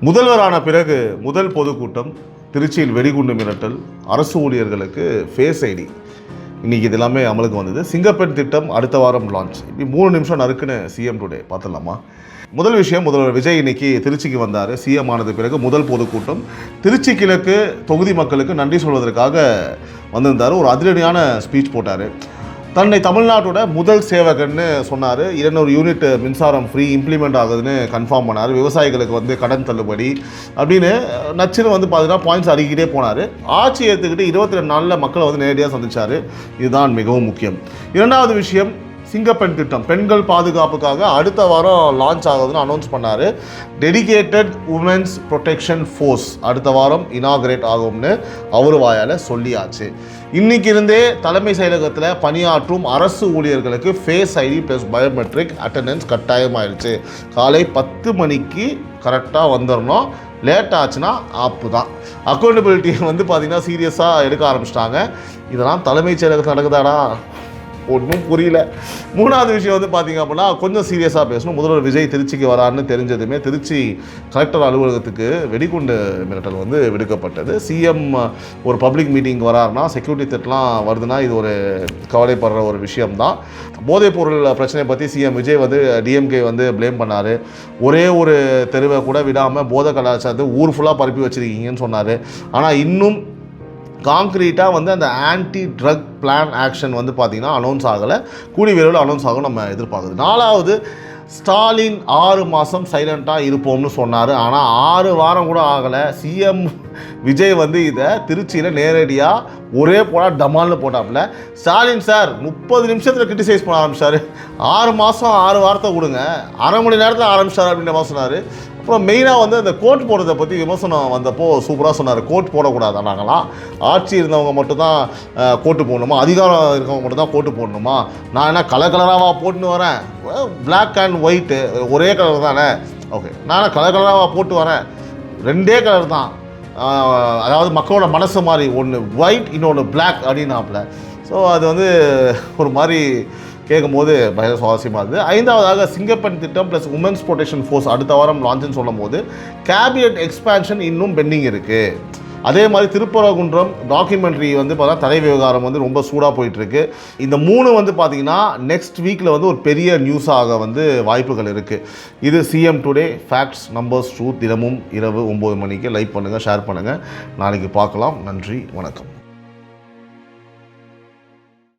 முதல்வரான பிறகு முதல் பொதுக்கூட்டம், திருச்சியில் வெடிகுண்டு மிரட்டல், அரசு ஊழியர்களுக்கு ஃபேஸ் ஐடி, இன்றைக்கி இது எல்லாமே அமலுக்கு வந்தது. சிங்கப்பெண் திட்டம் அடுத்த வாரம் லான்ச். இப்படி 3 நிமிஷம் நறுக்குன்னு சிஎம் டுடே பார்த்துடலாமா? முதல் விஷயம், முதல்வர் விஜய் இன்னைக்கு திருச்சிக்கு வந்தார். சிஎம் ஆனது பிறகு முதல் பொதுக்கூட்டம். திருச்சி கிழக்கு தொகுதி மக்களுக்கு நன்றி சொல்வதற்காக வந்திருந்தார். ஒரு அதிரடியான ஸ்பீச் போட்டார். தன்னை தமிழ்நாட்டோட முதல் சேவகன்னு சொன்னார். 200 யூனிட் மின்சாரம் ஃப்ரீ இம்ப்ளிமெண்ட் ஆகுதுன்னு கன்ஃபார்ம் பண்ணார். விவசாயிகளுக்கு கடன் தள்ளுபடி அப்படின்னு நச்சுன்னு பார்த்தீங்கன்னா பாயிண்ட்ஸ் அறிக்கிட்டே போனார். ஆட்சி ஏற்றுக்கிட்டு 22 நாளில் மக்களை நேரடியாக சந்திச்சார். இதுதான் மிகவும் முக்கியம். இரண்டாவது விஷயம், சிங்கப்பெண் திட்டம், பெண்கள் பாதுகாப்புக்காக அடுத்த வாரம் லான்ச் ஆகுதுன்னு அனௌன்ஸ் பண்ணார். டெடிகேட்டட் உமன்ஸ் ப்ரொடெக்ஷன் ஃபோர்ஸ் அடுத்த வாரம் இனாகிரேட் ஆகும்னு அவர் வாயால் சொல்லியாச்சு. இன்னைக்கு இருந்தே தலைமை செயலகத்தில் பணியாற்றும் அரசு ஊழியர்களுக்கு face ID plus biometric attendance கட்டாயமாயிருச்சு. காலை 10 மணிக்கு கரெக்டாக வந்துடணும். லேட் ஆச்சுன்னா ஆப்பு தான். அக்கௌண்டபிலிட்டியை பார்த்தீங்கன்னா சீரியஸாக எடுக்க ஆரம்பிச்சிட்டாங்க. இதெல்லாம் தலைமைச் செயலகத்தில் நடக்குதாடா? ஒன்றும் புரியல. மூணாவது விஷயம் பார்த்தீங்க அப்படின்னா கொஞ்சம் சீரியஸாக பேசணும். முதல்வர் விஜய் திருச்சிக்கு வரான்னு தெரிஞ்சதுமே திருச்சி கலெக்டர் அலுவலகத்துக்கு வெடிகுண்டு மிரட்டல் விடுக்கப்பட்டது. சிஎம் ஒரு பப்ளிக் மீட்டிங் வராருன்னா செக்யூரிட்டி த்ரெட்லாம் வருதுன்னா இது ஒரு கவலைப்படுற ஒரு விஷயம்தான். போதைப் பொருள் பிரச்சனையை பற்றி சிஎம் விஜய் டிஎம்கே ப்ளேம் பண்ணார். ஒரே ஒரு தெருவை கூட விடாமல் போதை கலாச்சாரத்தை ஊர் ஃபுல்லாக பரப்பி வச்சுருக்கீங்கன்னு சொன்னார். ஆனால் இன்னும் காங்க்ரீட்டாக அந்த ஆன்டி ட்ரக் பிளான் ஆக்ஷன் பார்த்தீங்கன்னா அனௌன்ஸ் ஆகலை. கூடிய விரைவில் அனௌன்ஸ் ஆகும் நம்ம எதிர்பார்க்குது. நாலாவது, ஸ்டாலின் 6 மாதம் சைலண்ட்டாக இருப்போம்னு சொன்னார். ஆனால் 6 வாரம் கூட ஆகலை. சிஎம் விஜய் இதை திருச்சியில் நேரடியாக ஒரே போனால் டமால்னு போட்டாப்புல. ஸ்டாலின் சார் 30 நிமிஷத்தில் கிரிட்டிசைஸ் பண்ண ஆரம்பிச்சார். 6 மாதம் 6 வாரத்தை கொடுங்க, அரை மணி நேரத்தில் ஆரம்பிச்சார் அப்படின்ற மாதிரி சொன்னார். அப்புறம் மெயினாக அந்த கோட் போடுறதை பற்றி விமர்சனம் வந்தப்போ சூப்பராக சொன்னார். கோட் போடக்கூடாது, நாங்களாம் ஆட்சி இருந்தவங்க மட்டும்தான் கோட்டு போடணுமா, அதிகாரம் இருக்கவங்க மட்டும்தான் கோட்டு போடணுமா, நான் என்ன கலராக போட்டுன்னு வரேன், பிளாக் அண்ட் ஒயிட்டு ஒரே கலர் தானே, ஓகே நான் கலராக போட்டு வரேன், 2 கலர் தான், அதாவது மக்களோட மனசு மாதிரி, ஒன்று ஒயிட் இன்னொன்று பிளாக் அப்படின்னாப்புல. ஸோ அது ஒரு மாதிரி கேட்கும்போது பயங்கர சுவாரஸ்யமாக இருந்தது. 5வதாக சிங்கப்பெண் திட்டம் ப்ளஸ் உமன்ஸ் ப்ரொடெக்ஷன் ஃபோர்ஸ் அடுத்த வாரம் லான்ச்சுன்னு சொல்லும் போது கேபினட் எக்ஸ்பேன்ஷன் இன்னும் பெண்டிங் இருக்குது. அதே மாதிரி திருப்பரங்குன்றம் டாக்குமெண்ட்ரி பார்த்தா தடை விவகாரம் ரொம்ப சூடாக போயிட்டுருக்கு. இந்த 3 பார்த்தீங்கன்னா நெக்ஸ்ட் வீக்கில் ஒரு பெரிய நியூஸாக வாய்ப்புகள் இருக்குது. இது CM today facts numbers truth. தினமும் இரவு 9 மணிக்கு லைக் பண்ணுங்கள், ஷேர் பண்ணுங்கள். நாளைக்கு பார்க்கலாம். நன்றி, வணக்கம்.